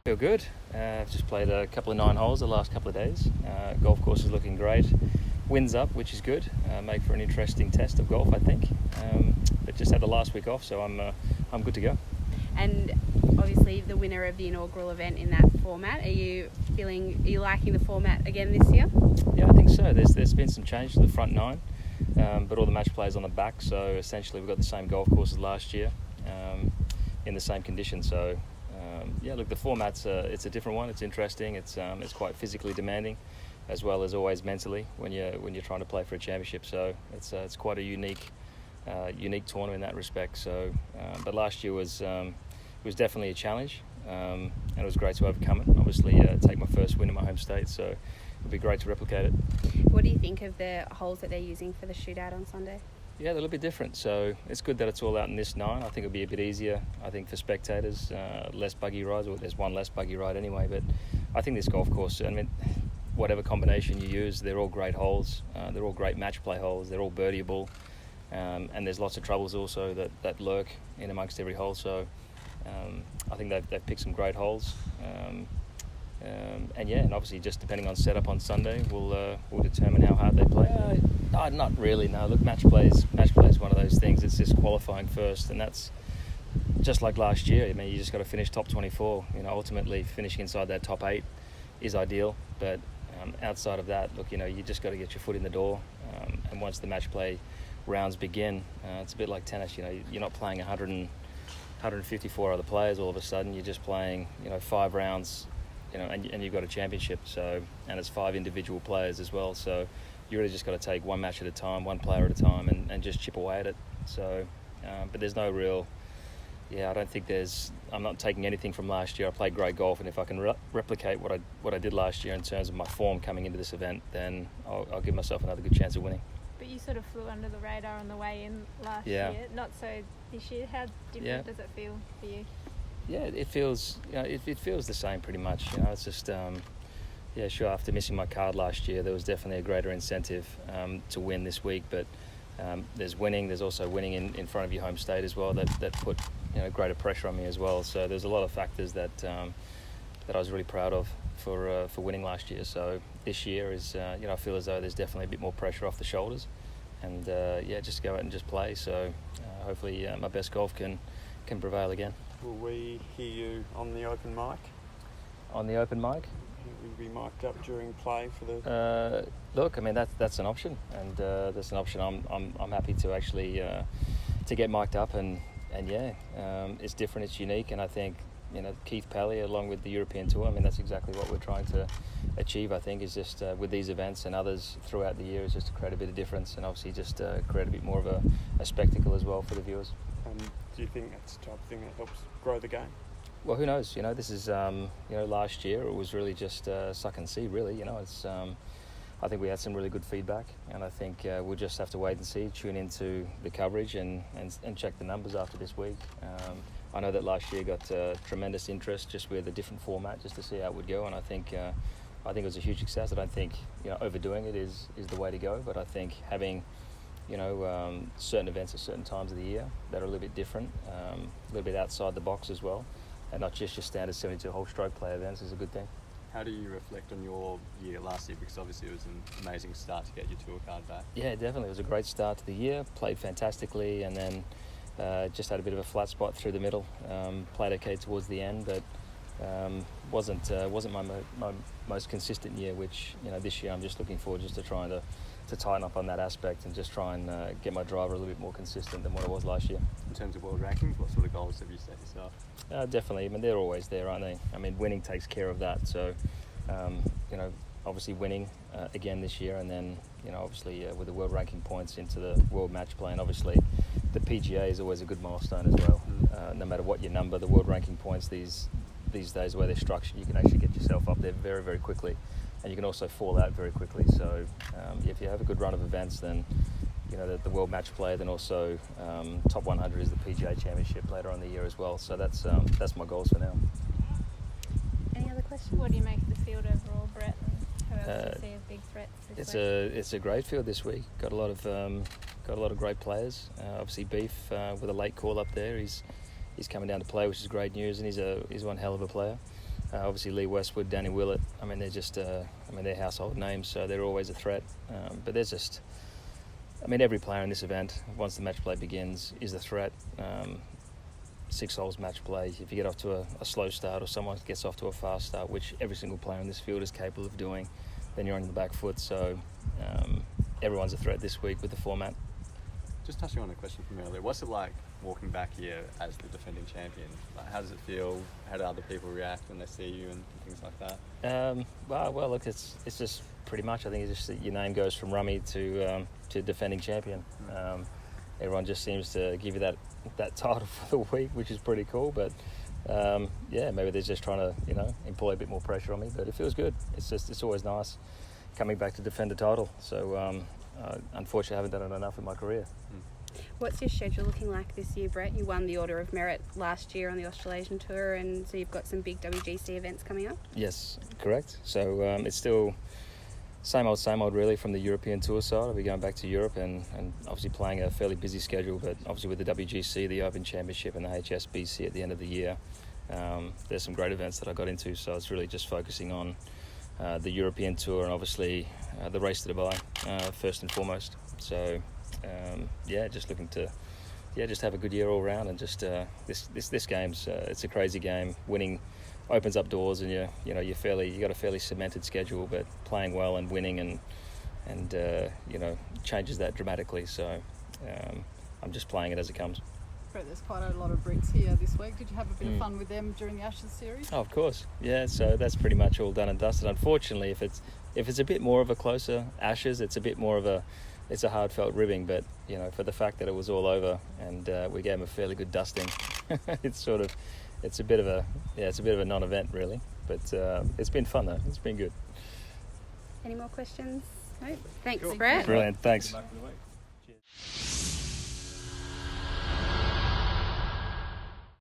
Feel good. I've just played a couple of 9 holes the last couple of days. Golf course is looking great. Wind's up, which is good. Make for an interesting test of golf, I think. But just had the last week off, so I'm good to go. And obviously the winner of the inaugural event in that format. Are you liking the format again this year? Yeah, I think so. There's been some change to the front 9, but all the match players on the back. So essentially we've got the same golf course as last year, in the same conditions. So yeah, look, the format's it's a different one. It's interesting. It's quite physically demanding, as well as always mentally when you're trying to play for a championship. So it's quite a unique tournament in that respect. So, but last year was definitely a challenge, and it was great to overcome it. Obviously, take my first win in my home state, so it'd be great to replicate it. What do you think of the holes that they're using for the shootout on Sunday? Yeah, they're a little bit different. So it's good that it's all out in this 9. I think it'll be a bit easier. I think for spectators, less buggy rides. Well, there's one less buggy ride anyway. But I think this golf course, I mean, whatever combination you use, they're all great holes. They're all great match play holes. They're all birdieable. And there's lots of troubles also that lurk in amongst every hole. So I think they've picked some great holes. And yeah, and obviously just depending on setup on Sunday, we'll determine how hard they play. Not really. No, look, match play is one of those things. It's just qualifying first, and that's just like last year. I mean, you just got to finish top 24. Ultimately finishing inside that top 8 is ideal, but outside of that, look, you just got to get your foot in the door. And once the match play rounds begin, it's a bit like tennis. You're not playing 154 other players all of a sudden. You're just playing 5 rounds, and you've got a championship. So, and it's 5 individual players as well. So you really just got to take one match at a time, one player at a time, and just chip away at it. So, but there's no real. Yeah, I don't think I'm not taking anything from last year. I played great golf, and if I can replicate what I did last year in terms of my form coming into this event, then I'll give myself another good chance of winning. But you sort of flew under the radar on the way in last year, not so this year. How different does it feel for you? Yeah, it feels it feels the same pretty much. It's just sure. After missing my card last year, there was definitely a greater incentive to win this week. But there's winning. There's also winning in front of your home state as well. That put greater pressure on me as well. So there's a lot of factors that I was really proud of for winning last year. So this year is I feel as though there's definitely a bit more pressure off the shoulders, and just go out and just play. So hopefully my best golf can prevail again. Will we hear you on the open mic? On the open mic? Will you be mic'd up during play for the? Look, I mean that's an option, and that's an option. I'm happy to actually to get mic'd up, and it's different, it's unique, and I think Keith Pally along with the European Tour. I mean that's exactly what we're trying to achieve. I think is just with these events and others throughout the year is just to create a bit of difference, and obviously just create a bit more of a spectacle as well for the viewers. Do you think that's the type of thing that helps grow the game? Well, who knows? This is last year it was really just suck and see. Really, it's. I think we had some really good feedback, and I think we'll just have to wait and see, tune into the coverage, and check the numbers after this week. I know that last year got tremendous interest just with a different format, just to see how it would go, and I think it was a huge success. I don't think overdoing it is the way to go, but I think having certain events at certain times of the year that are a little bit different, a little bit outside the box as well, and not just your standard 72-hole stroke play events is a good thing. How do you reflect on your year last year? Because obviously it was an amazing start to get your tour card back. Yeah, definitely. It was a great start to the year. Played fantastically, and then just had a bit of a flat spot through the middle. Played okay towards the end, but wasn't my most consistent year. Which this year I'm just looking forward just to trying to tighten up on that aspect and just try and get my driver a little bit more consistent than what it was last year. In terms of world rankings, what sort of goals have you set yourself? Definitely. I mean, they're always there, aren't they? I mean, winning takes care of that. So, obviously winning again this year, and then, obviously with the world ranking points into the world match play, and obviously the PGA is always a good milestone as well. No matter what your number, the world ranking points these days, where they're structured, you can actually get yourself up there very, very quickly. And you can also fall out very quickly. So if you have a good run of events, then the world match play, then also top 100 is the PGA Championship later on in the year as well. So that's my goals for now. Any other questions? What do you make of the field overall, Brett? And who else do you see as big threats this week? It's a great field this week. Got a lot of great players. Obviously Beef with a late call up there. He's coming down to play, which is great news, and he's one hell of a player. Obviously Lee Westwood, Danny Willett. I mean, they're just, they're household names, so they're always a threat. But there's just, every player in this event, once the match play begins, is a threat. 6 holes match play. If you get off to a slow start or someone gets off to a fast start, which every single player in this field is capable of doing, then you're on the back foot. So everyone's a threat this week with the format. Just touching on a question from earlier, what's it like walking back here as the defending champion? Like, how does it feel? How do other people react when they see you and things like that? Well, look, it's just pretty much. I think it's just that your name goes from rummy to defending champion. Everyone just seems to give you that title for the week, which is pretty cool. But maybe they're just trying to employ a bit more pressure on me. But it feels good. It's always nice coming back to defend the title. So unfortunately, I haven't done it enough in my career. What's your schedule looking like this year, Brett? You won the Order of Merit last year on the Australasian Tour, and so you've got some big WGC events coming up? Yes, correct. So it's still same old really from the European Tour side. I'll be going back to Europe and obviously playing a fairly busy schedule, but obviously with the WGC, the Open Championship and the HSBC at the end of the year, there's some great events that I got into, so it's really just focusing on the European Tour and obviously the race to Dubai first and foremost. So just looking to just have a good year all round, and just this game's it's a crazy game. Winning opens up doors, and you got a fairly cemented schedule, but playing well and winning and changes that dramatically. So I'm just playing it as it comes. Brett, there's quite a lot of Brits here this week. Did you have a bit of fun with them during the Ashes series? Oh, of course, yeah. So that's pretty much all done and dusted. Unfortunately, if it's a bit more of a closer Ashes, it's a bit more of it's a hard felt ribbing, but for the fact that it was all over and we gave them a fairly good dusting, it's a bit of a non-event really, but it's been fun though. It's been good. Any more questions? No? Thanks, Cool. Brett. Brilliant, thanks. Good luck for the week. Cheers.